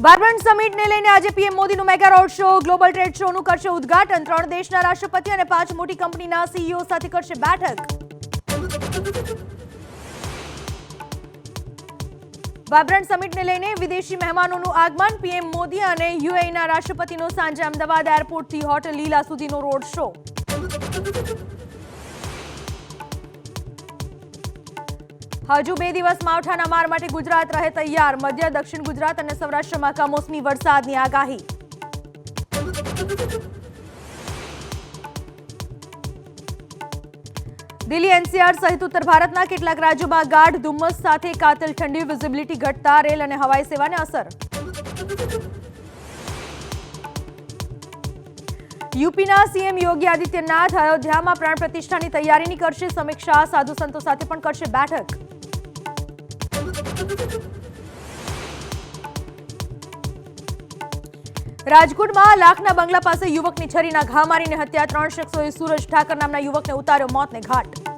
Vibrant સમિટને લઈને આજે PM મોદીનું mega road show, global trade શોનું કરશે ઉદ્ઘાટન. 3 દેશના રાષ્ટ્રપતિ અને 5 મોટી કંપનીના સીઈઓ સાથે કરશે બેઠક. વાયબ્રન્ટ સમિટને લઈને વિદેશી મહેમાનોનું આગમન. પીએમ મોદી અને યુએઈના રાષ્ટ્રપતિનો સાંજે અમદાવાદ એરપોર્ટથી હોટલ લીલા સુધીનો રોડ શો. હજુ 2 દિવસ માવઠાના માર માટે ગુજરાત રહે તૈયાર. મધ્ય દક્ષિણ ગુજરાત અને સૌરાષ્ટ્રમાં કમોસમી વરસાદની આગાહી. દિલ્હી એનસીઆર સહિત ઉત્તર ભારતના કેટલાક રાજ્યોમાં ગાઢ ધુમ્મસ સાથે કાતિલ ઠંડી. વિઝિબિલિટી ઘટતા રેલ અને હવાઈ સેવાને અસર. યુપીના સીએમ યોગી આદિત્યનાથ અયોધ્યામાં પ્રાણ પ્રતિષ્ઠાની તૈયારીની કરશે સમીક્ષા. સાધુ સંતો સાથે પણ કરશે બેઠક. રાજકોટમાં લાખના બંગલા પાસે યુવકની છરીના ઘા મારીને હત્યા. 3 શખ્સોએ સૂરજ ઠાકર નામના યુવકને ઉતાર્યો મોતને ઘાટ.